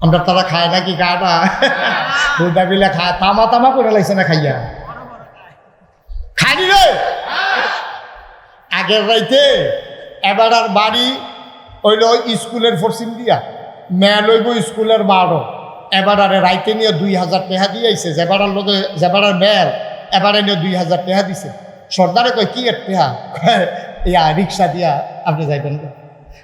আমরা তারা খায় নাকি খায় না? হুদা বিলে খায়, তামা তামা করে লাগছে না খাইয়া খাইনি রে। আগের রাইতে এবার আর বাড়ি হইল স্কুলের ফরসিম দিয়া মেল হইব স্কুলের বারো, এবার আর রাইতে নিয়ে 2000 টাকা দিয়ে আইছে। যেবার লোকে যেবার মেল এবারে নিয়ে 2000 টাকা দিছে। সর্দারে কয় কি টেহা? ইয়া রিক্সা দিয়া আপনি যাইবেন।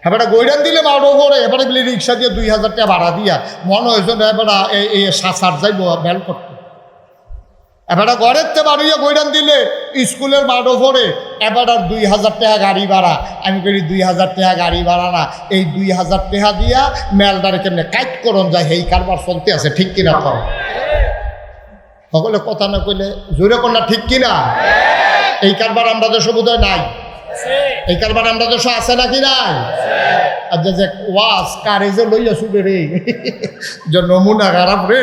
এবারে গৈরান দিলে বারো করে, এবারে বলে রিক্সা দিয়ে 2000 টাকা ভাড়া দিয়া মনে হয়েছে এবার এই সার যাইব বেল করতে। এবারে ঘরের তে বাড়িয়ে গৈরান দিলে স্কুলের বারো ভরে, এবার আর 2000 টাকা গাড়ি ভাড়া। আমি করি 2000 টাকা গাড়ি ভাড়া না, এই 2000 টাকা দিয়া মেলদারে কেমনে কাইট করন যায় এই কারবার চলতে আছে, ঠিক কিনা? কম সকলে কথা না কইলে জোরে কন্যা, ঠিক কিনা? এই কারবার আমরা দেশ বোধহয় নাই, এই কারবার আমরা দেশ আছে নাকি নাই? আর যে ওয়াজ কারে যে লইয়া শুনে রে যে নমুনা খারাপ রে,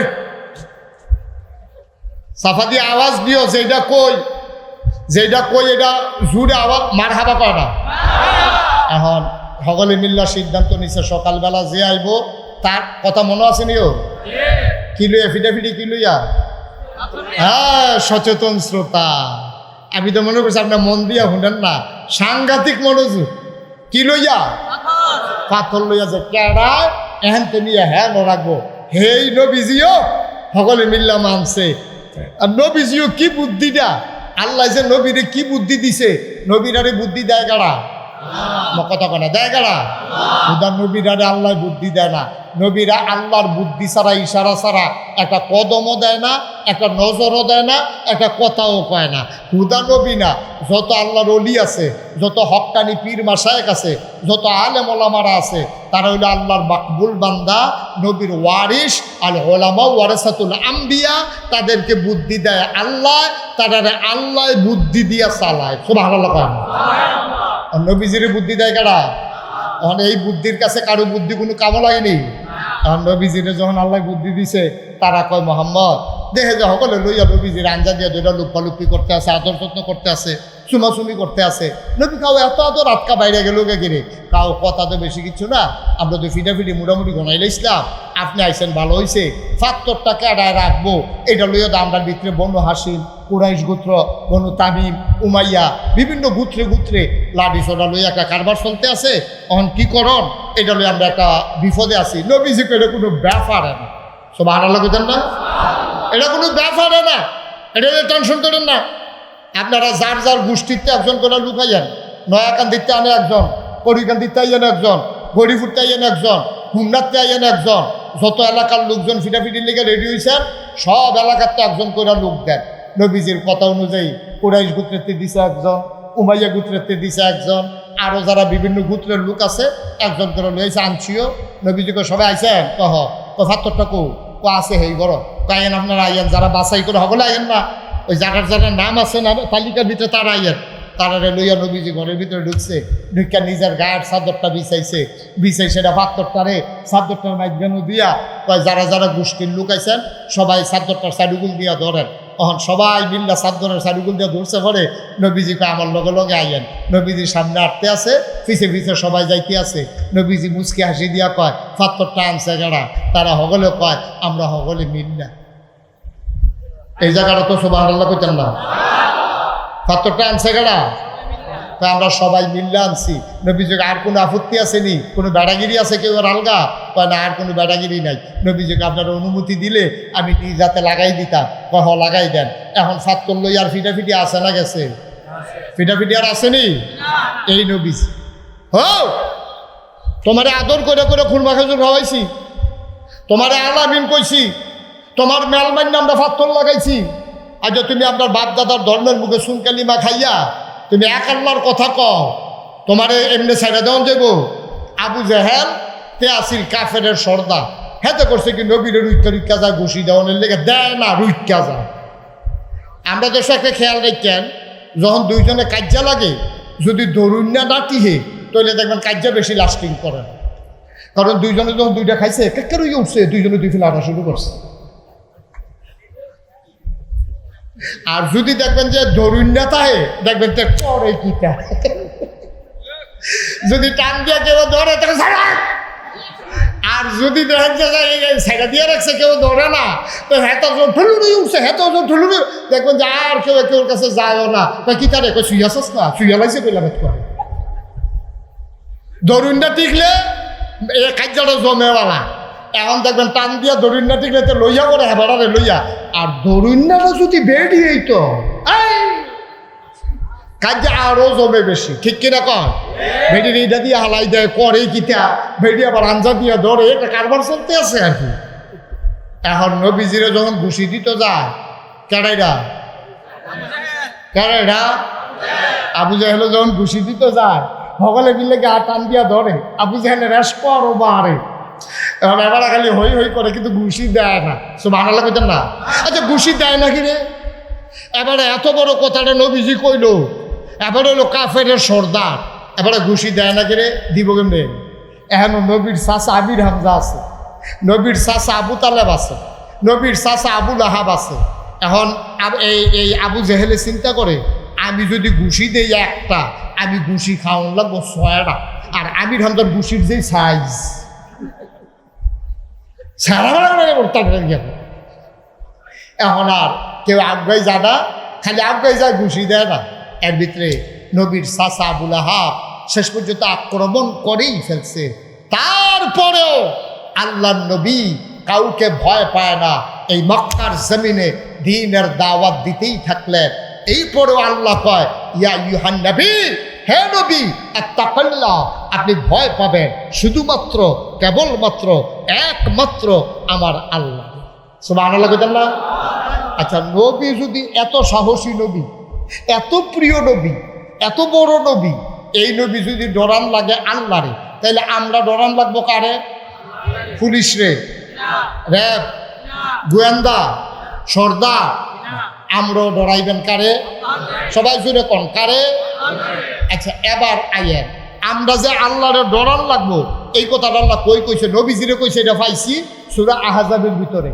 সাফা দিয়ে আওয়াজ দিও যেটা কই এটা জুড়ে আওয়াজ মার হাবা কয় না। এখন সকলে মিল্লা সিদ্ধান্ত নিচ্ছে সকালবেলা যে আইব তার কথা মনে আছে নিও কি লইয়া ফিটাফিটি কি লইয়া? হ্যাঁ, সচেতন শ্রোতা। আমি তো মনে করছি আপনার মন দিয়া শুনেন না, সাংঘাতিক মনোযোগ। কি লইয়া? পাথর লইয়া যে কেডায় এহেন নিয়ে হ্যাঁ রাখবো। হেই নবীজিও সকলে মিল্লা মানছে। আর নবীজিও কি বুদ্ধিটা, আল্লাহ যে নবীরে কি বুদ্ধি দিছে, নবীরারে বুদ্ধি দেয় কারা? কথা কনা দেয় কারা? উদার নবীরারে আল্লাহ বুদ্ধি দেয় না। নবীরা আল্লাহর বুদ্ধি ছাড়া, ইশারা ছাড়া একটা কদমও দেয় না, একটা নজরও দেয় না, একটা কথাও কয় না। হুদা নবী না, যত আল্লাহর ওলি আছে, যত হক্কানি পীর মাশায়েখ আছে, যত আলেম ওলামারা আছে, তারা হইল আল্লাহর মাকবুল বান্দা, নবীর ওয়ারিস। আল ওলামা ওয়ারাসাতুল আম্বিয়া, তাদেরকে বুদ্ধি দেয় আল্লাহ, তারা আল্লাহ বুদ্ধি দিয়া চালায়। সুবহানাল্লাহ। নবীজির বুদ্ধি দেয় কারা? এখন এই বুদ্ধির কাছে কারো বুদ্ধি কোনো কামও লাগেনি। এখন নবীজিরে যখন আল্লাহ বুদ্ধি দিছে, তারা কয় মোহাম্মদ দেখে যে সকলে লইয়া নবীজির আঞ্জা দিয়ে দুইটা লুপ্পালুপ্পি করতে আছে, আদর যত্ন করতে আছে, চুমাচুমি করতে আছে। নবী কাউ এত আদর আটকা বাইরে গেল গিরে, কাউ কথা তো বেশি কিছু না, আমরা তো ফিটাফিটি মোটামুটি ঘনাইলে ইসলাম। আপনি আইসেন ভালো হয়েছে, ৭৫ আদায় রাখবো। এটা লইয়া তো আমরা ভিতরে বনু হাসিম, কুরাইশ গোত্র, বনু তামিম, উমাইয়া, বিভিন্ন গোত্রে লাঠি সোডা লইয়া একটা কারবার চলতে আছে। এখন কি করন, এটা লইয়া আমরা একটা বিপদে আছি। নবীজি এটা কোনো ব্যাপার না। সব আড়ালে বুঝেন না, এটা কোনো ব্যাপার না, এটা টেনশন করেন না। আপনারা যার যার গোষ্ঠীতে একজন করে লুকাইয়েন। নয়াকান্দিতে আনে একজন, করিকান্দিতে আইয়েন একজন, গরিপুরতে আইয়েন একজন, হুমনাতে আইয়েন একজন। যত এলাকার লোকজন ফিটাফিটির লেগে রেডি হয়েছেন, সব এলাকাতে একজন করে লোক দেন। নবীজির কথা অনুযায়ী কুরাইশ গোত্রেতে দিছে একজন, উমাইয়া গোত্রেতে দিছে একজন, আরও যারা বিভিন্ন গোত্রের লোক আছে একজন করে লইছে আনছিও। নবীজিকে সবাই আইসেন, কহ ফাত্তরটা কো আছে হেই বড় কাইয়েন, আপনারা আইয়েন। যারা বাছাই করে সকলে আইয়েন না, ওই জায়গার যারা নাম আছে না তালিকার ভিতরে তারা আইয়েন। তারারে লইয়া নবীজি ঘরের ভিতরে ঢুকছে, ঢুকা নিজের গায়ের চাদরটা বিছাই সেটা পাত্তরটারে চাদরটার মাধ্যমে দিয়া কয় যারা যারা গোষ্ঠীর লোক আইছেন সবাই চাদরটার চারুগুল দিয়া ধরেন। তখন সবাই মিল্লা চাদরের চারুগুল দিয়া ধরছে পরে নবীজি কয় আমার লগে লগে আইয়েন। নবীজির সামনে আটতে আছে, পিছে সবাই যাইতে আছে। নবীজি মুচকি হাসি দিয়া কয় পাত্তরটা আনছে যারা, তারা সকলে কয় আমরা সকলে মিল্লা। এই জায়গাটা তো সুবহানাল্লাহ কইতেন না, পাত্রটা আনছে গেলা, তা আমরা সবাই মিল্লা আনছি। নবীজিকে আর কোনো আপত্তি আসেনি, কোনো বেড়াগিরি আছে কেউ আর আলগা কয় না, আর কোনো বেড়াগিরি নাই। নবীজিকে আপনারা অনুমতি দিলে আমি নিজ হাতে লাগাই দিতাম, কহ লাগাই দেন। এখন ফাত্তর লই আর ফিটাফিটি আসে না গেছে, ফিটাফিটি আর আসেনি। এই নবীজি তোমারে আদর করে করে খুরমা খেজুর খাওয়াইছি, তোমারে আলামিন কইছি, তোমার মেলমান্য আমরা ফাত্তর লাগাইছি। আজ তুমি আপনার বাপ দাদার ধর্মের মুখে সুনকালিমা খাইয়া তুমি এক আল্লাহর কথা কও, তোমারে এমনি ছেড়ে দেওয়া যাব? আবু জেহেল তে আসিল কাফেরের সর্দা, হেতে করছে কি নবীরে রুইকা যায় ঘুষি দেওয়ানের লেগে, দেয় না রুইকা যায়। আমরা দেশে একটা খেয়াল রাখেন, যখন দুইজনে কাজ্যা লাগে যদি ধরুন না টিহে তাহলে দেখবেন কাজ্যা বেশি লাস্টিং করে না। কারণ দুইজনে যখন দুইটা খাইছে কেকের হয়ে উঠছে, দুইজনে দুই ফেলে আটা শুরু করছে। আর যদি দেখবেন যে ধরুন না তাহে দেখবেন তো পরে কিটা, যদি টান দিয়ে কেউ ধরে আর যদি দেখেন যে সাইডা দিয়ে রাখছে কেউ ধরে না, তো হেতো ঠুলুরি উঠছে, হেতো ঠুলুরি, দেখবেন যে আর কেউ কেউর কাছে যায়ও না। কি তারে কই শুই আসস না, শুইয়া লাগছে কইলাম করে দরুনটা টিকলে এই কার্যটা জমেওয়ালা। এখন দেখবেন টান দিয়া দরুনটা টিকলে তো লইয়া করে হেবারে লইয়া, আর দরুনটা যদি বেরিয়েই তো কাজে আরো জমে বেশি, ঠিক কিনা কন? বেডির এইটা দিয়ে হালাই দেয়, করে কিতা বেডি আবার আঞ্জা দিয়ে ধরে, এটা কারবার চলতে আছে আর কি। এখন নবীজিরে যখন ঘুষি দিত যায়, কেডাইরা আবু জাহেল যখন ঘুষি দিত যায়, সকলে মিলে গা টান দিয়া ধরে, আবু জাহেল রেস করো বারে। এখন এবার খালি হই হই করে, কিন্তু ঘুষি দেয় না। সুবহানাল্লাহ কইতেন না? আচ্ছা ঘুষি দেয় নাকি রে? এবারে এত বড় কথাটা নবীজি কইল, এবারে হলো কাফেরের সর্দার, এবারে ঘুষি দেয় নাকি রে? দিব কেমনে? এখন নবীর চাচা আমির হামজা আছে, নবীর চাচা আবু তালেব আছে, নবীর চাচা আবু লাহাব আছে। এখন এই আবু জেহেলে চিন্তা করে, আমি যদি ঘুষি দেই একটা, আমি ঘুষি খাওয়ান লাগবো 6টা। আর আমির হামজার ঘুষির যে সাইজ, সারা এখন আর কেউ আগ্রাই যায় না, খালি আগ্রাই যায়, ঘুষি দেয় না। এর ভিতরে নবীর চাচা আবু লাহাব শেষ পর্যন্ত আক্রমণ করেই ফেলছে। তারপরেও আল্লাহর নবী কাউকে ভয় পায় না, এই মক্কার জমিনে দ্বীনের দাওয়াত দিতেই থাকলেন। এরপরেও আল্লাহ কয়, ইয়া ইউহান নবী, হে নবী, আত্তাকুল্লাহ, আপনি ভয় পাবেন শুধুমাত্র কেবলমাত্র একমাত্র আমার আল্লাহ। সুবহানাল্লাহ কইতেন না? আচ্ছা, নবী যদি এত সাহসী নবী, এত প্রিয় নবী, এত বড় নবী, এই নবী যদি ডরান লাগে আল্লাহরে, তাহলে আমরা ডরান লাগবো কারে? পুলিশ রে, র্যাব, গোয়েন্দা, সর্দার? আমরাও ডরাইবেন কারে? সবাই জুড়ে কোন কারে? আচ্ছা, এবার আইয়েন, আমরা যে আল্লাহরে ডরান লাগবো, এই কথাটা আল্লাহ কই কইছে? নবীজিরে কইছে, এটা পাইছি সূরা আহজাবের ভিতরে।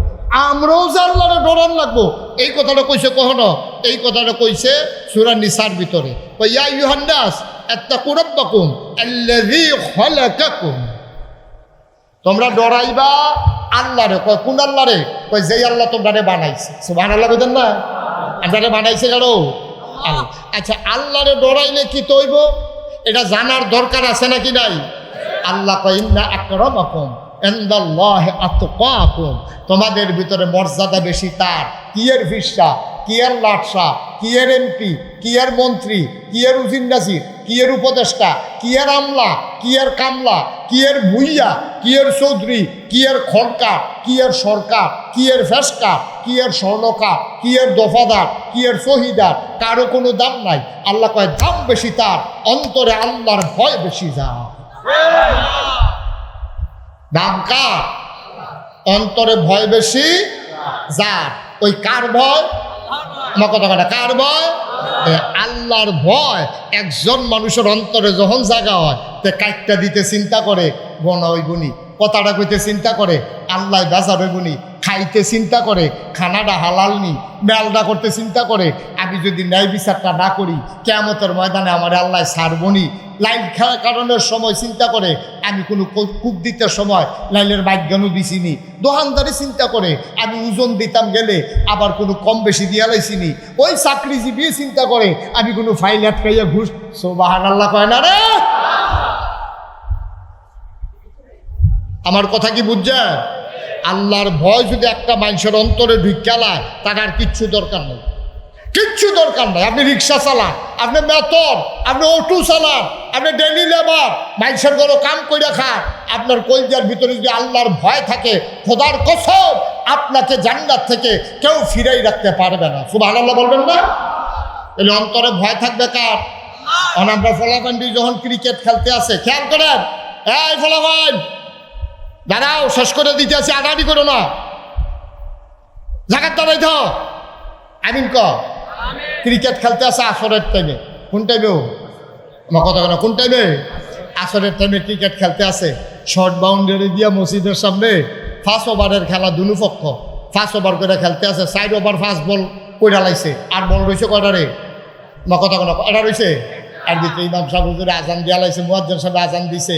আমরাও যে আল্লাহরে ডরান লাগবো, এই কথাটা কইছে কখনো? এই কথাটা কইছে সূরা নিসার ভিতরে। ইয়া আইয়ুহান নাস আত্তাকু রাব্বাকুম আল্লাযী খালাকাকুম, তোমরা ডরাইবা আল্লাহরে। কয় কোন আল্লাহরে? কয় যেই আল্লাহ তোমরা বানাইছে। সুবহানাল্লাহ বলেন না? আপনারে বানাইছে কারো? আল্লাহ। আচ্ছা, আল্লাহরে ডরাইলে কি তৈব, এটা জানার দরকার আছে নাকি নাই? আল্লাহ কয় ইন্না আকরামাকুম ইনদাল্লাহি আতকাকুম, তোমাদের ভিতরে মর্যাদা বেশি তার, কি এর ফিসা, কি এর লাটসা, কি এর এমপি, কি এর মন্ত্রী, কি এর উজির নাজির, কি এর উপদেষ্টা, কি এর আমলা, কি এর কামলা, কি এর ভুইয়া, কি এর চৌধুরী, কি এর খড়কা, কি এর সরকার, কি এর ফেসকা, কি এর স্বর্ণকার, কি এর দফাদার, কি এর শহীদার, কারো কোনো দাম নাই। আল্লাহ কয় দাম বেশি তার, অন্তরে আল্লাহর ভয় বেশি যা। দাম কার? অন্তরে ভয় বেশি যার। ওই কার ভয়? আমার কথা কথা, কার ভয়? আল্লাহর ভয় একজন মানুষের অন্তরে যখন জাগা হয়, তে কাইটটা দিতে চিন্তা করে বনা ওই গুণী, কথাটা কইতে চিন্তা করে আল্লাহ বাজার ওই গুণী, খাইতে চিন্তা করে খানাটা হালাল নি, মেলটা করতে চিন্তা করে আমি যদি ন্যায় বিচারটা না করি কিয়ামতের ময়দানে আমার আল্লাহ ছাড়বনি। লাইন খেলা কারণের সময় চিন্তা করে আমি কোনো কূপ দিতে সময় লাইনের বাইজ্ঞানও দিছিনি। দোকানদারি চিন্তা করে আমি ওজন দিতাম গেলে আবার কোনো কম বেশি দিয়া লাইছিনি। ওই চাকরিজীবী চিন্তা করে আমি কোনো ফাইল আটকাইয়া ঘুষ। সুবহানাল্লাহ কয় না রে? আমার কথা কি বুঝছেন? আল্লাহর ভয় যদি একটা মানুষের অন্তরে ঢুকালায়, তার আর কিচ্ছু দরকার নেই, কিচ্ছু দরকার নাই। আপনি রিক্সা চালান, আপনি বেতন, আপনি অটো চালান, আপনি ডেলি লেবার, মানুষের ঘরে কাম করে খান, আপনার কলজার ভিতরে যদি আল্লাহর ভয় থাকে, খোদার কসম আপনাকে জান্নাত থেকে কেউ ফিরাই রাখতে পারবে না। সুবহানাল্লাহ বলবেন না? এলে অন্তরে ভয় থাকবে কার? আমরা ফলাফান্ডি যখন ক্রিকেট খেলতে আসে, খেয়াল করেন, এই ফলাফান দাঁড়াও, শেষ করে দিতে আসি, আগাড়ি করো না, জায়গার দাঁড়াই থাও। আমিন ক ক্রিকেট খেলতে আসে আসরের টাইমে। কোন টাইমেও আমার কথা কেন? কোন টাইমে? আসরের টাইমে ক্রিকেট খেলতে আসে। শর্ট বাউন্ডারি দিয়া মসজিদের সামনে ফার্স্ট ওভারের খেলা, দুনু পক্ষ ফার্স্ট ওভার করে খেলতে আসে। 4 ওভার ফার্স্ট বল কইরা লাইছে, আর বল রয়েছে কটারে? আমার কথা কেন? এটা রয়েছে। আর দিতে ইমাম সাহেব হুজুরে আজান দিয়া লাইছে, মুয়াজ্জিন সাহেব আজান দিছে।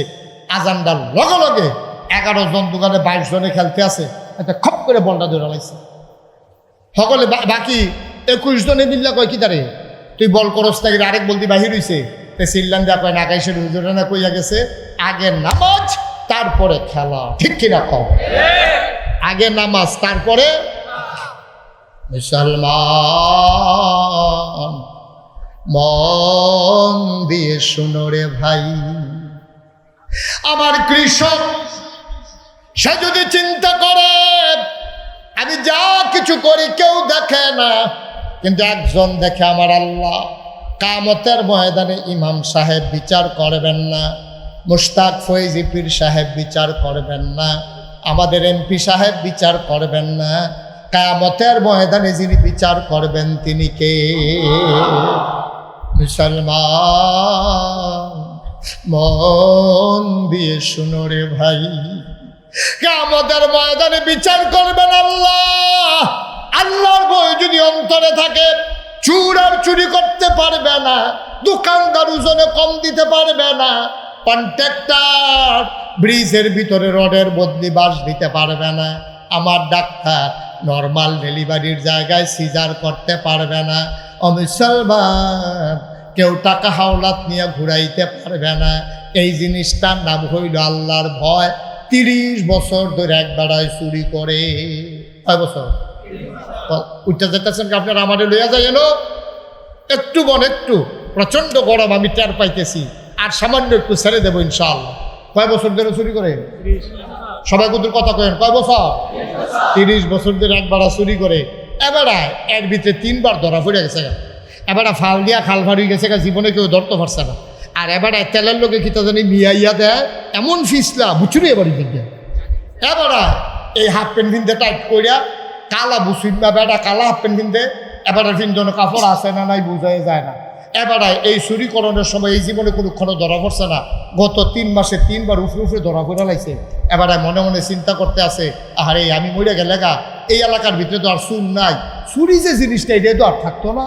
আজানটার লগে লগে 11 জন দোকানে 22 জনে খেলতে আছে, একটা খপ করে বলটা ধরে লাইছে। সকলে বাকি 21 জনে মিল্লা কয় কি তারে তুই বল করস না, আরেক বলতি বাহির হইছে। সিল্লান যা কয় নাকাইশের হুজুরে না কইয়া গেছে আগে নামাজ তারপরে খেলা, ঠিক কিনা কও? আগে নামাজ তারপরে। মুসলমান মন দিয়ে শুনো রে ভাই, আমার কৃষক সে যদি চিন্তা করে আমি যা কিছু করি কেউ দেখে না, কিন্তু একজন দেখে, আমার আল্লাহ। কিয়ামতের ময়দানে ইমাম সাহেব বিচার করবেন না, মুশতাক ফয়েজি পীর সাহেব বিচার করবেন না, আমাদের এমপি সাহেব বিচার করবেন না। কিয়ামতের ময়দানে যিনি বিচার করবেন তিনি কে? মুসলমান মন দিয়ে শুনো রে ভাই, কিয়ামতের ময়দানে বিচার করবেন আল্লাহ। আল্লাহর ভয় যদি অন্তরে থাকে, চোর আর চুরি করতে পারবে না, দোকানদার ওজনে কম দিতে পারবে না, কন্ট্রাক্টর ব্রিজের ভিতরে রডের বদলি বাঁশ দিতে পারবে না, আমার ডাক্তার নর্মাল ডেলিভারির জায়গায় সিজার করতে পারবে না, ও মুসলমান কেউ টাকা হাওলাত নিয়ে ঘুরাইতে পারবে না। এই জিনিসটার নাম হইল আল্লাহর ভয়। 30 বছর ধরে এক বেড়ায় চুরি করে। কয় বছর উঠতে যেতেছেন আপনারা? আমাদের লইয়া যায় এলো একটু বন, একটু প্রচন্ড গরম আমি টের পাইতেছি, আর সামান্য একটু ছেড়ে দেবো ইনশাআল্লাহ। কয় বছর ধরে চুরি করে? সবাই কত কথা কেন? কয় বছর? 30 বছর ধরে এক বেড়া চুরি করে। এবারে এর ভিতরে 3 বার ধরা পড়ে গেছে, এবারে ফাল দিয়া খাল ফাড়ি গেছে, জীবনে কেউ ধরতে পারছে না। আর এবারে তেলের লোকে কিতা জানি মিয়াইয়া দেয়, এমন ফিসলা বুঝুরি এবারে দিকে। এবারে এই হাফ প্যান্ট কিনতে টাইট করিয়া কালা বুঝুন না, বেড়া কালা হাফ প্যান্ট কিনতে, এবারে তিনজনের কাপড় আছে না নাই বোঝাই যায় না। এবারে এই চুরিকরণের সময় এই জীবনে কোনোক্ষণও ধরা পড়ছে না, গত 3 মাসে 3 বার উফরে ধরা পড়ে লাইছে। এবারে মনে মনে চিন্তা করতে আছে, আরে আমি মরে গেলে গা এই এলাকার ভিতরে তো আর চুর নাই, চুরি যে জিনিসটা এটাই তো আর থাকতো না।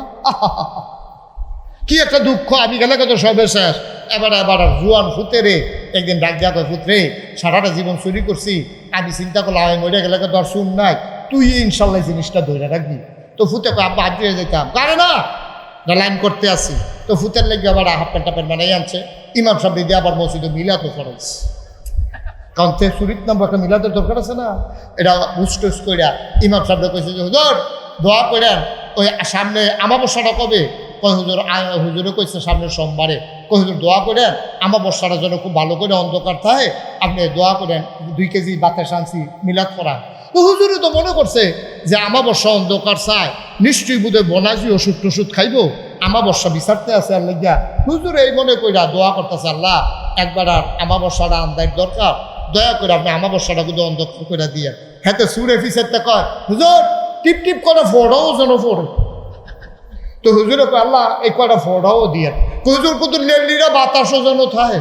কি একটা দুঃখ, আমি গেলে তো সবে শেষ। এবারে জুয়ান ফুতেরে একদিন ডাক যা কয়, ফুতরে সারাটা জীবন চুরি করছি, আমি চিন্তা করলাম আমি মরে গেলে তো আর চুর নাই, তুই ইনশাল্লাহ জিনিসটা ধরে রাখবি। তো ফুতে কয় আব্বা আজ হয়ে যেতাম, কারে না লাইন করতে আসি। তো ফুতের লেগে আবার হাফ প্যান্ট টাপেন বানাই আনছে, ইমাম সাহেব দিয়ে আবার মসজিদে মিলাতে খরচ, কারণ তে চুরির নাম্বার একটা মিলাতে দরকার আছে না। এটা বুঝটুস কইরা ইমাম সাহেব কইছে যে হুজুর দোয়া করেন, ওই সামনে আমাবস্যাটা কবে? কয় হুজুর হুজুরে কইছে সামনের সোমবারে। কয় হুজুর দোয়া করেন আমাবস্যাটা যেন খুব ভালো করে অন্ধকার থাকে, আপনি দোয়া করেন 2 কেজি বাতাস আনছি মিলাদ করা। তো হুজুরে তো মনে করছে যে আমাবস্যা অন্ধকার চায়, নিশ্চয়ই বোধহয় বনাজি ওষুধ টষুধ খাইব, আমাবস্যা বিচারতে আছে। আর লেগিয়া হুজুর এই মনে কইরা দোয়া করতেছে, আল্লাহ একবার আর আমাবস্যাটা আন্দার দরকার, দয়া করে আপনি আমাবস্যাটা কিন্তু অন্ধকার করে দিয়ে। হ্যাঁ তো সুরে ফিসেরটা কয় হুজুর টিপ টিপ করে ফোড়াও যেন ফোড়ে। তো হুজুরে কয় আল্লাহ এই কয়টা ফোড়াও দিয়ে। হুজুর কিন্তু লেল্লিরা বাতাসও যেন থাকে।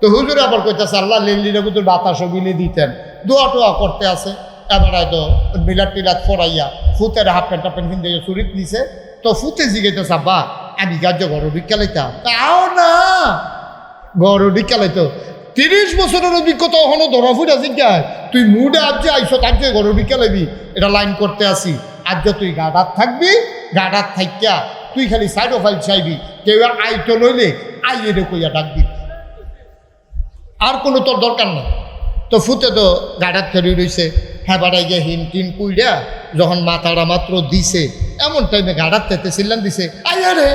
তো হুজুরে আবার কইতেছে আল্লাহ লেল্লিরা কিন্তু বাতাসও বিলে দিতেন। দোয়া টোয়া করতে আছে। এবার হয়তো মিলাদ টিলাদ ফোড়াইয়া ফুতের হাফ প্যান্ট টাপ প্যান্ট কিনতে চুরিত নিছে। তো ফুতে জিগাইতেছে আব্বা আমি গাছ গরু ভিক্ষা লাইতাম। তাও না গরু ভিক্ষা লাইতো, 30 বছরের অভিজ্ঞতা এখনো ধরা ফুটা জিজ্ঞায়, তুই মুডে আজ যে আইস তার যে গরু ভিক্ষা লাইবি, এটা লাইন করতে আসি। আজ যে তুই গাডার থাকবি, গাডার থাইকা তুই খালি সাইড অফ আইল চাইবি, কেউ আর আইতো লইলে আইয়ে রে কইয়া ডাকবি, আর কোনো তোর দরকার নেই। তো ফুতে তো গাডার ধরে রয়েছে। হ্যাঁ বাড়াই গিয়ে হিন টিন কুইডা যখন মাথাটা মাত্র দিছে, এমন টাইমে গাডার তেতে চিল্লান দিছে আইয়া রে।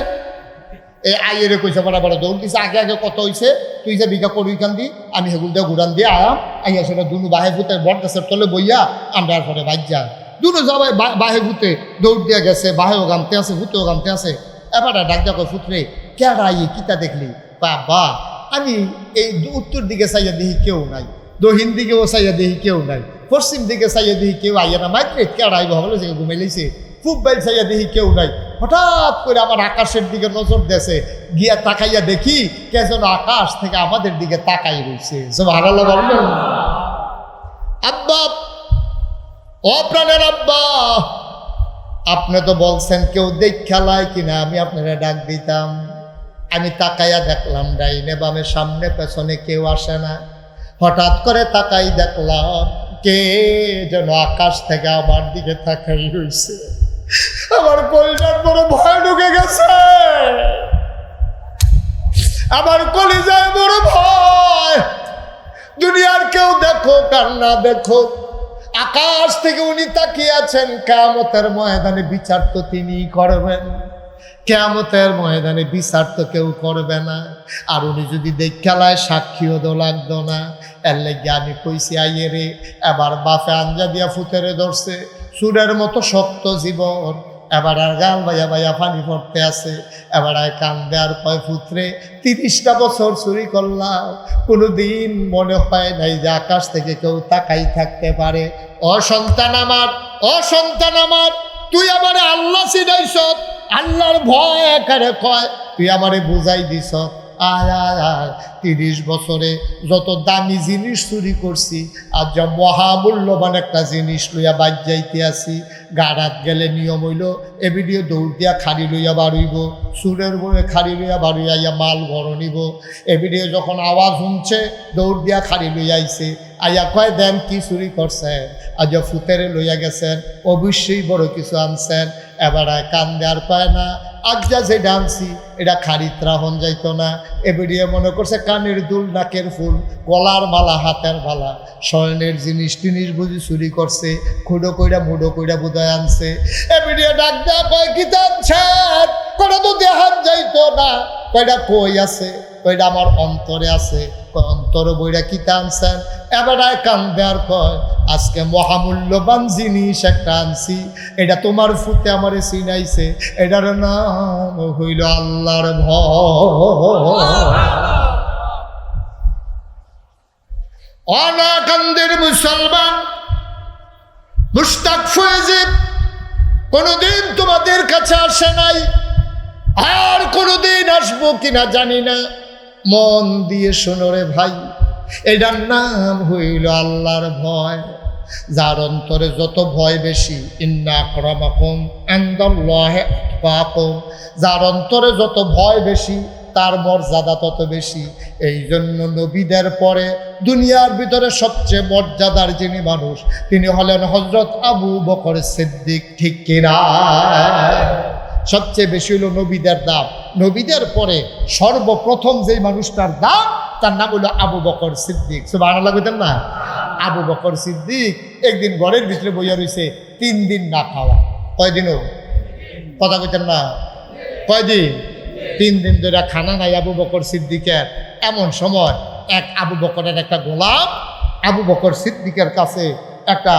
এই আইয়েরে কইছে বড় বড় দৌড় দিছে, আগে আগে কত হয়েছে তুই যে বিঘা করি খান দি, আমি সেগুলো দিয়ে ঘুরান দিয়ে আয়াম আইয়া সেটা দুনু বাহে ফুতে বট গাছের তলে বইয়া আমরা পরে বাইর যা দুনো যাবাই বাহে ফুতে দৌড় দিয়া গেছে, বাহেও গামতে আছে ফুতেও গামতে আছে। এবার ডাক দেখো ফুতরে কেডা আইয়ে কিতা দেখলি? বাবা আমি এই উত্তর দিকে চাইয়া দেখি কেউ নাই, দক্ষিণ দিকেও চাইয়া দেখি কেউ নাই, পশ্চিম দিকে চাইয়া দেখি কেউ আইয়া না, মাইত্রে কেডা আইব হলো যে ঘুমাই লাইছে। খুব বাইল চাইয়া দেখি কেউ নাই। হঠাৎ করে আমার আকাশের দিকে নজর দেশে গিয়া তাকাইয়া দেখি কে যেন আকাশ থেকে আমাদের দিকে তাকাই রয়েছে। সুবহানাল্লাহ বলবেন। আব্বা ও প্রাণের আব্বা, আপনি তো বলছেন কেউ দেখ খেলায় কিনা আমি আপনারা ডাক দিতাম। আমি তাকাইয়া দেখলাম ডাইনে বামে সামনে পেছনে কেউ আসে না। হঠাৎ করে তাকাই দেখলাম কে যেন আকাশ থেকে আমার দিকে তাকাই রইছে। আমার কলিজার বড় ভয় ঢুকে গেছে, আমার কলিজায় বড় ভয়। দুনিয়ার কেউ দেখো কার না দেখো, আকাশ থেকে উনি তাকিয়ে আছেন। কিয়ামতের ময়দানে বিচার তো তিনিই করবেন, কিয়ামতের ময়দানে বিচার তো কেউ করবে না। আর উনি যদি দেখালায় সাক্ষীও তো লাগতো না। এর লেগে আমি কইছি আইয়ে রে, এবার বাপে আঞ্জা দিয়া ফুতেরে ধরছে, সুরের মতো শক্ত জীবন। এবার আর গাল বাইয়া বাইয়া পানি পড়তে আছে। এবার আর কান্দে আর কয় পুত্রে 30টা বছর চুরি করলাম, কোনোদিন মনে হয় নাই যে আকাশ থেকে কেউ তাকাই থাকতে পারে। অসন্তান আমার, অসন্তান আমার, তুই আমারে আল্লাহ চিনাইছ, আল্লাহর ভয় একারে কয় তুই আমারে বুঝাই দিছ। আয় আয় আয়, 30 বছরে যত দামি জিনিস চুরি করছি, আর যা মহামূল্যবান একটা জিনিস লইয়া বাদ যাইতে আসি। গাড়াত গেলে নিয়ম হইল এবিডিও দৌড় দিয়া খাড়ি লইয়া বাড়ইব, সুরের বয়ে খাড়ি লইয়া বাড়িয়া মাল ঘর নিব। এবিডিও যখন আওয়াজ শুনছে দৌড় দিয়া খাড়ি লইয়া আইছে, আইয়া কয় দেন কি চুরি করছেন। আজ ফুতেরে লইয়া গেছেন, অবশ্যই বড় কিছু আনছেন। এবার কান্দে আর পায় না, আজ যা যে ডান্সি এটা খারিত রাহন যাইতো না। এবিডিয়ে মনে করছে কানের দুল, নাকের ফুল, গলার মালা, হাতের মালা, স্বর্ণের জিনিস টিনিস বুঝি চুরি করছে। খুঁড়ো কইরা মুডো কইরা বুধায় আনছে। এবিডিয়ে ডাক দেয়া কয় কি টানছেন, কটা তো দেহান যাইতো না। কয়টা কই আছে, কয়টা আমার অন্তরে আছে। অন্তর বইরা কি টানছেন। এবার কান্দে আর কয় আজকে মহামূল্যবান জিনিস একটা আনছি, এটা তোমার ফুতে আমারে চিনাইছে, এটার নাম হইল আল্লাহর ভয়। অনাকান্দের মুসলমান মুশতাক ফয়েজিব কোনোদিন তোমাদের কাছে আসে নাই, আর কোনোদিন আসবো কিনা জানি না। মন দিয়ে শোনো রে ভাই, এটার নাম হইল আল্লাহর ভয়। যার অন্তরে যত ভয় বেশি, ইন্না আকরামাকুম ইনদাল্লাহি আতকাকুম, যার অন্তরে যত ভয় বেশি তার মর্যাদা তত বেশি। এই জন্য নবীদের পরে দুনিয়ার ভিতরে সবচেয়ে মর্যাদার যিনি মানুষ, তিনি হলেন হযরত আবু বকর সিদ্দিক। ঠিক কিনা? সবচেয়ে বেশি হলো নবীদের দাম। নবীদের পরে সর্বপ্রথম যেই মানুষটার দাম, তার নাম হলো আবু বকর সিদ্দিক। সুবহানাল্লাহ কইতেন না? আবু বকর সিদ্দিক একদিন ঘরের ভিতরে বইয়া রইছে, 3 দিন না খাওয়া। কয়দিনও কথা কইতেন না? কয়দিন? 3 দিন ধরে খানা নাই আবু বকর সিদ্দিকের। এমন সময় এক আবু বকরের একটা গোলাম আবু বকর সিদ্দিকের কাছে একটা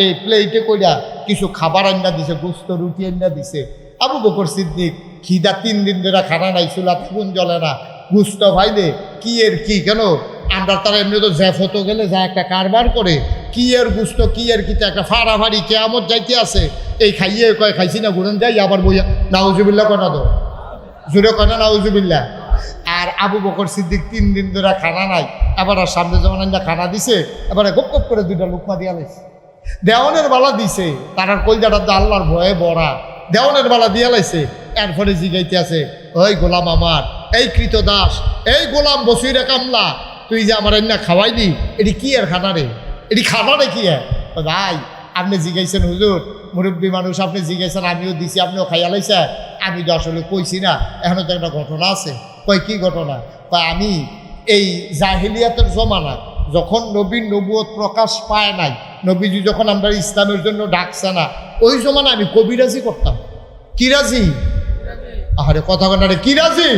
এই প্লেটে কইরা কিছু খাবার আন্না দিছে, গোস্ত রুটি আন্না দিছে। আবু বকর সিদ্দিক খিদা, 3 দিন ধরে খানা নাই, চুলা আগুন জ্বলে না, গুস্ত ভাইলে কি এর কি, কেন আমরা তারা এমনি তো জ্যাফতো গেলে যা একটা কারবার করে, কি এর গুস্ত কি এর কিতা একটা ফাড়াফাড়ি কেয়ামত যাইতে আছে। এই খাইয়ে কয় খাইছি না ঘুরেন যাই, আবার বইয়া নাউজুবিল্লাহ কনা দো, জুড়ে কনা নাউজুবিল্লাহ। আর আবু বকর সিদ্দিক 3 দিন ধরে খানা নাই। এবার আর সামনে যেমন খানা দিছে, এবারে গপ গপ করে 2টা লুকমা দিয়া লাইছে। দেওয়ানের বালা দিছে, তার কলজাটা তো আল্লাহর ভয়ে বড়া, দেওয়ানের বালা দিয়া লাইছে। এরপরে জিগাইতে আছে, ওই গোলাম আমার, এই কৃত দাস, এই গোলাম বসিরে কামলা, তুই যে আমার এনে খাওয়াইলি, এটি কি আর খানা রে, এটি খানা রে কি? ভাই আপনি জিগাইছেন হুজুর, মুরব্বী মানুষ, আপনি জিগাইছেন, আমিও দিছি, আপনিও খাইয়া লাইছেন। আমি তো আসলে কইছি না, এখনো তো একটা ঘটনা আছে। কয় কি ঘটনা? কয় আমি এই জাহিলিয়াতের জমানা, যখন নবীর নবুয়ত প্রকাশ পায় নাই, নবীজি যখন আমরা ইসলামের জন্য ডাকছে না, ওই জমানা আমি কবিরাজি করতাম। কি রাজি? আরে কথা কাটারে কি রাজি?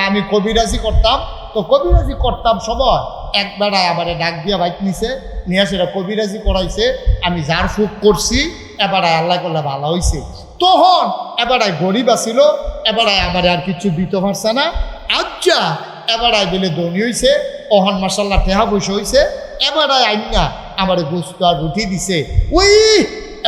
আমি কবিরাজি করতাম। তো কবিরাজি করতাম সময় এক বেড়ায় আমার ডাক দিয়া বাইক নিছে, নিয়ে সেটা কবিরাজি করাইছে। আমি যার ফুক করছি, এবারায় আল্লাহ করলে ভালো হয়েছে। তখন এবারায় গরিব আসিল, এবারায় আমার আর কিছু দিতে পারছে না। আচ্ছা এবারায় দিলে ধনী হয়েছে, ওহন মাসাল্লাহ টেহা বসে হয়েছে। এবারায় আইনা আমার গোস্ত আর রুটি দিছে। ওই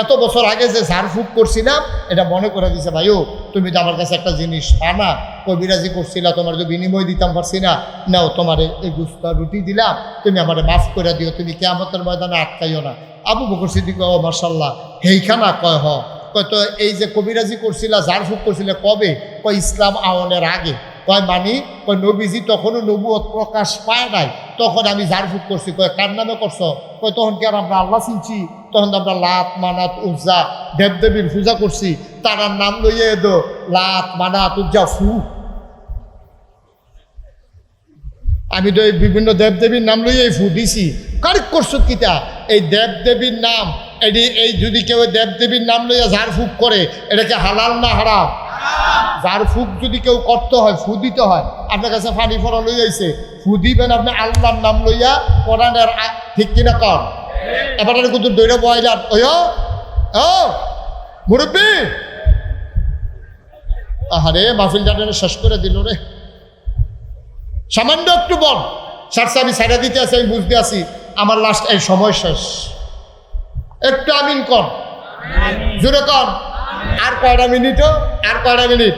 এত বছর আগে যে ঝাড়ফুঁক করছিলাম, এটা মনে করে দিছে, ভাইও তুমি তো আমার কাছে একটা জিনিস পানা, কবিরাজি করছিলা, তোমার তো বিনিময় দিতাম পারছি না, নাও তোমার এই গোস্ত আর রুটি দিলাম, তুমি আমার মাফ করে দিও, তুমি কিয়ামতের ময়দানে আটকাইও না। আবু বকর সিদ্দিক ও মাশাআল্লাহ হেইখানা কয় হ, কয় তো এই যে কবিরাজি করছিলা, ঝাড়ফুঁক করছিলে কবে? কয় ইসলাম আওয়ানের আগে। কয় মানি? কয় নবীজি তখনও নবুয়ত প্রকাশ পায় নাই, তখন আমি ঝাড়ফুঁক করছি। কয় কার নামে করছো? কয় তখন কি আর আমরা আল্লাহ চিনছি? তখন তো আমরা লাত মানাত উজ্জা দেবদেবীর পূজা করছি, তার নাম লইয়ে দো লাত মানাত উজ্জা ফু। আমি তো এই বিভিন্ন দেবদেবীর নাম লইয়ে ফু দিছি। কারেক্ট করছো কিতা? এই দেবদেবীর নাম এই যদি কেউ দেবদেবীর নাম লইয়া ঝাড়ফুঁক করে, এটাকে হালাল না হারাম? ঝাড়ফুঁক যদি কেউ করতে হয়, ফু দিতে হয়। আপনার কাছে পানি ফোড়া লই আইছে, ফু দিবেন আপনি আল্লাহর নাম লইয়া, কোরআনের ঠিক কিনা কর। এবার কিন্তু দৈরা বয়লার ওই ও মুরব্বী, আহারে মাহফিল জানানো শেষ করে দিল রে। সামান্য একটু বল সারসা আমি সাইডা দিতে আছি, আমি বুঝতে আছি আমার লাস্ট এই সময় শেষ। একটু আমিন কর, জোরে কর। আর কয়টা মিনিটও, আর কয়টা মিনিট।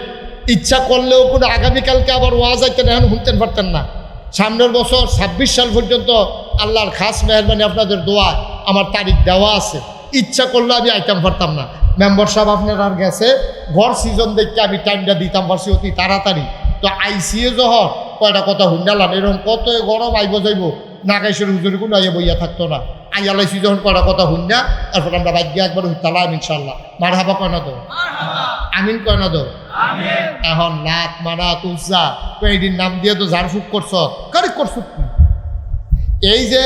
ইচ্ছা করলেও কোনো আগামীকালকে আবার ওয়াজ আইতেন, এখন শুনতেন পারতেন না। সামনের বছর 26 সাল পর্যন্ত আল্লাহর খাস মেহরবানি আপনাদের দোয়া আমার তারিখ দেওয়া আছে। ইচ্ছা করলে আমি আইতাম পারতাম না। মেম্বার সাহেব আপনার আর গেছে, ঘর সিজন দেখতে আমি টাইমটা দিতাম পারছি অতি তাড়াতাড়ি। তো আইসিএ জহর কয়টা কথা হুন্ডালাম, এরকম কত গরম আইব যাইব, নাগাইশের হুজুরি কোনো আইয়া বইয়া থাকতো না। আইয়ালাইছি যখন কয়টা কথা হুন্ডা, তারপর আমরা বাদ গিয়ে একবার তালাম ইনশাল্লাহ। মার হাবা কয় না তো, আমিন কয় না তো। এখন লাত মানাত উজ্জা এইদিন নাম দিয়ে তো ঝাড়ফুঁক করছ, কারেক্ট করছ। এই যে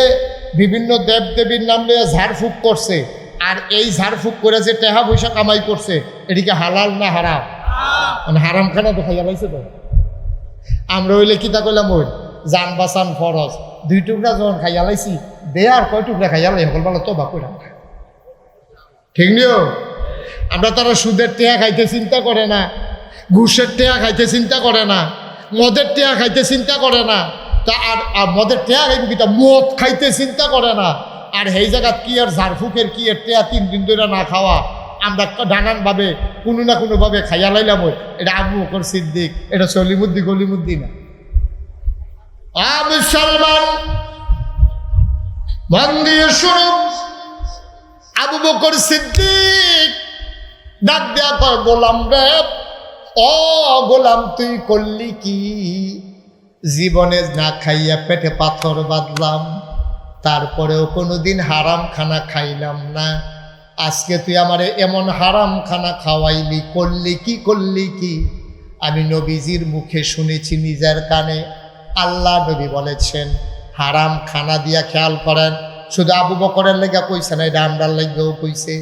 বিভিন্ন দেবদেবীর নাম নিয়ে ঝাড়ফুঁক করছে, আর এই ঝাড়ফুঁক করে যে টেহা পয়সা কামাই করছে, এটিকে হালাল না হারাম? মানে হারাম খানা তো খাইয়া লাইছে তো। আমরা হইলে কিতা কইলাম, ওই জান বাসান ফরজ, 2 টুকরা যখন খাইয়া লাইছি, দে আর কয় টুকরা খাইয়া লাই সকল বেলা তো বা কইলাম, ঠিক নিও। আমরা তারা সুদের টেহা খাইতে চিন্তা করে না, ঘুষের টেহা খাইতে চিন্তা করে না, মদের টেহা খাইতে চিন্তা করে না। তা আর মদের টেহা খাইব কিতা, মদ খাইতে চিন্তা করে না। আর সেই জায়গাত কি আর ঝাড়ফুকের কি এর টেহা 3 দিন ধরে না খাওয়া, আমরা নানানভাবে কোনো না কোনোভাবে খাইয়া লাইলাম। ওই এটা আবু বকর সিদ্দিক, এটা সলিমুদ্দি গলিমুদ্দি না। মুসলমান মন দিয়ে শুনো, আবু বকর সিদ্দিক ডাক দেয়া কয়, গোলাম রে, ও গোলাম তুই করলি কি? জীবনে না খাইয়া পেটে পাথর বাঁধলাম, তারপরেও কোনোদিন হারাম খানা খাইলাম না। আজকে তুই আমারে এমন হারাম খানা খাওয়াইলি, করলি কি করলি কি? আমি নবীজির মুখে শুনেছি নিজের কানে, আল্লাহ নবী বলেছেন হারাম খানা দিয়া, খেয়াল করেন, শুধু আবু বকরের লেগা কইছে না, এটা আমরার লেগেও কইছে।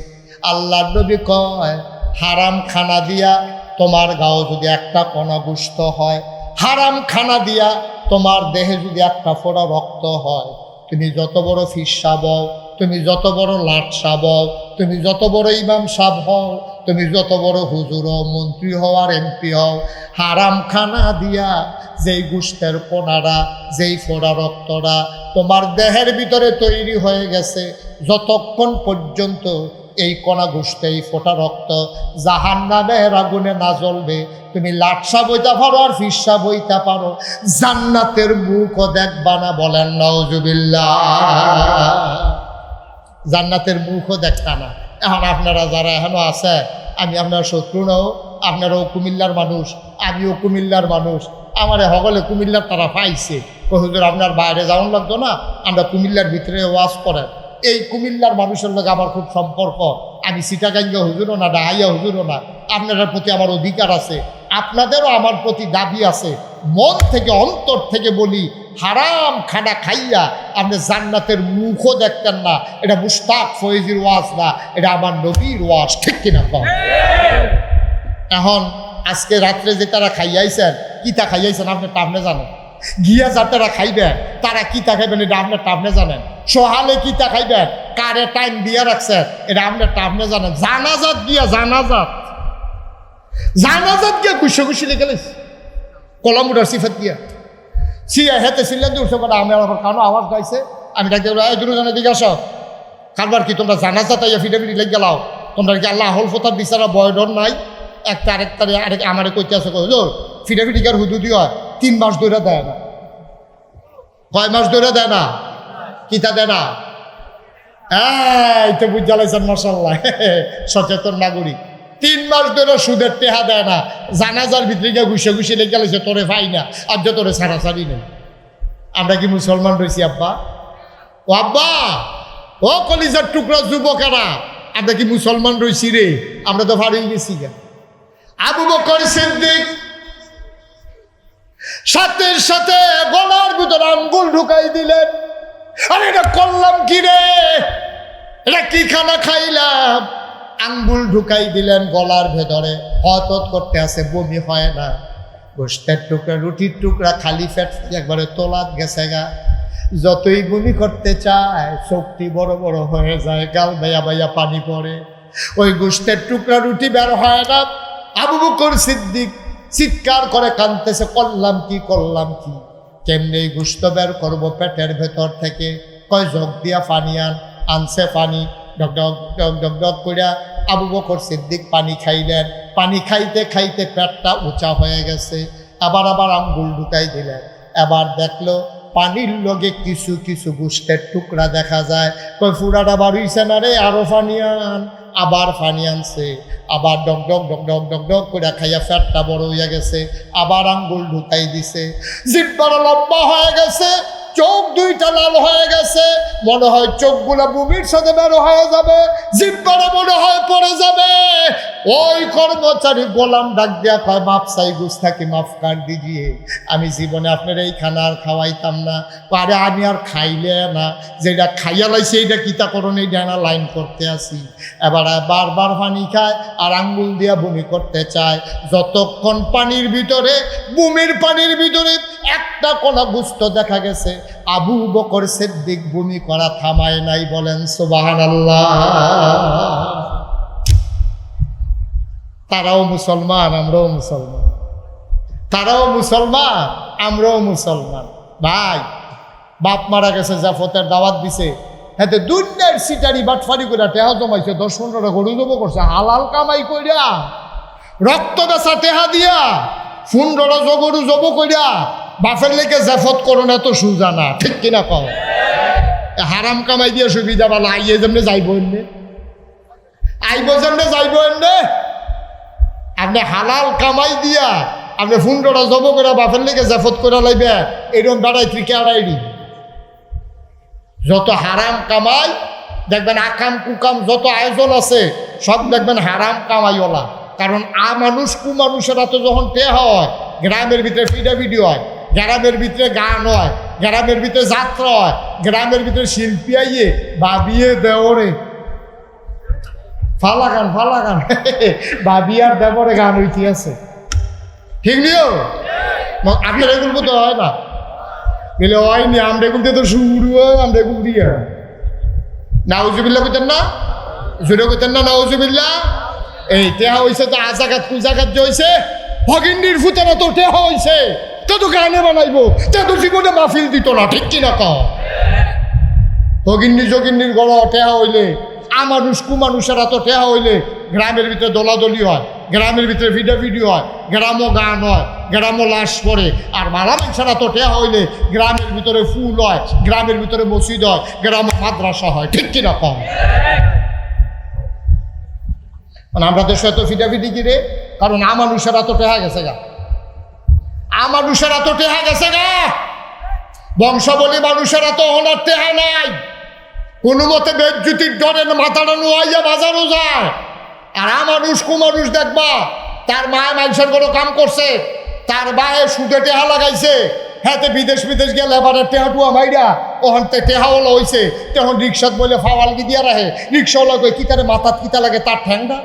আল্লাহ নবী কয় হারাম খানা দিয়া তোমার গাও যদি একটা কণা গুস্ত হয়, হারাম খানা দিয়া তোমার দেহে যদি একটা ফোঁটা রক্ত হয়, তুমি যত বড় ফিরসা বও, তুমি যত বড় লাটসা বও, তুমি যত বড় ইমাম সাহেব হও, তুমি যত বড় হুজুর হও, মন্ত্রী হও আর এমপি হও, হারাম খানা দিয়া যেই গুস্তের কোনারা, যেই ফোঁড়া রক্তরা তোমার দেহের ভিতরে তৈরি হয়ে গেছে, যতক্ষণ পর্যন্ত এই কণা গুস্তে, এই ফোঁটা রক্ত জাহান্নামের আগুনে না জ্বলবে, তুমি লাটসা বইতে পারো আর ফিরসা বইতে পারো, জান্নাতের মুখও দেখবা না। বলেন নাউজুবিল্লাহ। জান্নাতের মুখও দেখতা না। এখন আপনারা যারা এখনো আছে, আমি আপনার শত্রু নও, আপনারাও কুমিল্লার মানুষ, আমিও কুমিল্লার মানুষ। আমারে সকলে কুমিল্লার তারা পাইছে, হুজুর আপনার বাইরে যাওয়ান লাগতো না, আমরা কুমিল্লার ভিতরে ওয়াজ করেন। এই কুমিল্লার মানুষের লোক আমার খুব সম্পর্ক। আমি সিটাগাঙ্গা হুজুরও না, ডাহাইয়া হুজুরও না। আপনাদের প্রতি আমার অধিকার আছে, আপনাদেরও আমার প্রতি দাবি আছে। মন থেকে অন্তর থেকে বলি, হারাম খানা খাইয়া আপনি জান্নাতের মুখও দেখতেন না। এটা মুশতাক ফয়েজির ওয়াজ না, এটা আমার নবীর ওয়াজ, ঠিক কিনা কম? এখন আজকে রাত্রে যে তারা খাইয়াইছেন, কিতা খাইয়াইছেন আপনার টাপনে জানেন? গিয়া যারা খাইবেন তারা কিতা খাইবেন এটা আপনার টাপনে জানেন? সহালে কিতা খাইবেন, কারে টাইম দিয়ে রাখছেন এটা আপনার টাপনে জানেন? জানাজাত গিয়া, জানাজাত গিয়া খুশি খুশি লিখে গেলিস কলম উঠার সিফাত গিয়া সিয়া হেতে ছিলেন যে উঠছে পরে আমি আবার কারণ আওয়াজ গাইছে। আমি ডাকতে দুজনের দিকে আসো, কারবার কি তোমরা জানাজাত আইয়া ফিটাফিটি লেগে গেলাও? তোমরা কি আল্লাহ হল ফোতার বিচারা বয়ডর নাই? একটা আরেকটারে আরেক আমারে কইতে আসো, ফিটাফিটি কার হুদুদি হয় 3 মাস ধরে দেয় না। কয় মাস ধরে দেয় না? কিতা দেয় না? এই তো বুঝ জ্বালাইছেন মাশাআল্লাহ, সচেতন নাগরিক। 3 মাস ধরে সুদের টেহা দেয় না। জানাজার ভিতরে গিয়ে ঘুষে ঘুষে লেগে গেছে, তোরে ভাই না আর যে তোরে ছাড়াছাড়ি নেই। আমরা কি মুসলমান রয়েছি আব্বা? ও আব্বা, ও কলিজার টুকরা যুবকেরা, আমরা কি মুসলমান রয়েছি রে? আমরা তো হারিয়ে গেছি গা। আবু বকর সিদ্দিক সাথে সাথে গলার ভিতরে আঙ্গুল ঢুকাই দিলেন। আরে এটা করলাম কি রে, এটা কি খানা খাইলাম? আঙ্গুল ঢুকাই দিলেন গলার ভেতরে, হত করতে আছে, বমি হয় না। গোস্তের টুকরা, রুটির টুকরা, খালি ফ্যাট একবারে তোলাত গেছে গা। যতই বমি করতে চায় চোখটি বড় বড় হয়ে যায়, গাল বাইয়া বাইয়া পানি পড়ে, ওই গোস্তের টুকরা রুটি বের হয় না। আবু বকর সিদ্দিক চিৎকার করে কাঁদতেছে, করলাম কি, করলাম কি, কেমনে এই গোস্ত বের করবো পেটের ভেতর থেকে? কয় জগ দিয়া পানি আনছে পানি, ডক ডক ডক ডক ডক করিয়া আবু বকর সিদ্দিক পানি খাইলেন। পানি খাইতে খাইতে পেটটা উঁচা হয়ে গেছে। আবার আঙ্গুল ঢুকাই দিলেন। এবার দেখলো পানির লগে কিছু কিছু গোস্তের টুকরা দেখা যায়। কই ফুরাটা বাড়িছে না রে, আরো পানি আন। আবার পানি আনছে, আবার ডক ডক ডক ডক ডক ডক করে খাইয়া ফ্যাটটা বড় হইয়া গেছে। আবার আঙ্গুল ঢুকাই দিছে, জিব্বাটা লম্বা হয়ে গেছে, চোখ দুইটা লাল হয়ে গেছে, মনে হয় চোখগুলা বুমির সাথে বের হয়ে যাবে, জিব্বাটা মনে হয় পড়ে যাবে। ওই কর্মচারী গোলাম ডাক দিয়া কয়, মাফ চাই গুস্তাকি, মাফ কার দিজিয়ে, আমি জীবনে আপনার এই খানা আর খাওয়াইতাম না। আরে আমি আর খাইলে না, যেটা খাইয়া লাইছি এইটা কিতা করুন, এই ডানা লাইন করতে আসি। এবার বারবার পানি খায় আর আঙ্গুল দিয়া বমি করতে চায়। যতক্ষণ পানির ভিতরে, বুমির পানির ভিতরে একটা কোনা গুস্ত দেখা গেছে, আবু বকর সিদ্দিক বমি করা থামায় নাই। বলেন সুবহানাল্লাহ। তারাও মুসলমান, আমরাও মুসলমান, তারাও মুসলমান, আমরাও মুসলমান। ভাই, বাপ মারা গেছে, জাফতের দাওয়াত দিছে, হাতে দুনিয়ার সিটারি বাটফারি করে টেহা জমাইছে, 10-15টা গরু জব করছে, হালাল কামাই কইরা, রক্ত বেচা টেহা দিয়া 15টা গরু জব কইরা বাপের লেগে জাফত করুন, এত সুজা না, ঠিক কিনা কও? হারাম কামাই দিয়ে সুবিধা পালা, আইয়ে যেমনে যাইব এমনি, আইব যেমনে যাইব এমনি। আপনি হালাল কামাই দিয়া আপনি 15টা জব করে বাপের লেগে জাফত করে লাইবে, এরকম বেড়াই ত্রিকে আড়াইডি। যত হারাম কামাই দেখবেন, আকাম কুকাম যত আয়োজন আছে সব দেখবেন হারাম কামাইওয়ালা। কারণ মানুষ কুমানুষেরা তো যখন হয়, গ্রামের ভিতরে ফিডাফিডি হয়, গ্রামের ভিতরে গান হয়, গ্রামের ভিতরে যাত্রা হয়, গ্রামের ভিতরে শিল্পী আইয়ে বাবিয়ে দেওরে ফালাগান ফালাগান বাবি আর দেবরে গান হইতে আছে, ঠিক নিও? আপনার এগুলো তো হয় না, বলে হয়নি, আমরা এগুলো দিয়ে তো শুরু হয়, আমরা এগুলো দিয়ে নাউজুবিল্লা কইতেন না, জুড়ে কইতেন না নাউজুবিল্লা। এই টেহা হয়েছে তো আজাগাত কুজাগাত যে হয়েছে, ভগিন্ডির ফুতেরা তো টেহা হয়েছে, তে তো গানে বানাইবো, তে তো জীবনে মাহফিল দিত না, ঠিক কিনা কও? ভগিন্ডি যোগিন্ডির গড় টেহা হইলে, আমানুষ কুমানুষেরা তো টেহা হইলে গ্রামের ভিতরে দোলাদলি হয়, গ্রামের ভিতরে ভিডিও হয়, গ্রামও গান হয়, গ্রামও লাশ পড়ে। আর মারা মানুষেরা তো টেহা হইলে গ্রামের ভিতরে ফুল হয়, গ্রামের ভিতরে মসজিদ হয়, গ্রামে মাদ্রাসা হয়, ঠিক কিনা কম? মানে আমরা দেশে এত ফিডাফিডি কিরে, কারণ আমানুষেরা তো টেহা গেছে গা, আমানুষেরা তো টেহা গেছে গা, বংশাবলী মানুষেরা তো ওনার টেহা নাই। কোনো মতে বেজ্জুতির ডরে মাথাটা নোয়াইয়া বাজারও যায়। আর আমানুষ কুমানুষ দেখবা, তার মায় মানুষের কোনো কাম করছে, তার বায়ে সুদে টেহা লাগাইছে, হ্যাঁ বিদেশ গেলে এবারে টেহাটুয়া মাইরা ওখান থেকে টেহাওয়ালা হয়েছে, তখন রিক্সাত বলে ফাওয়ালগি দিয়া রাখে, রিক্সাওয়ালা কই কি তারে মাথাত কিতা লাগে তার ঠ্যাংটা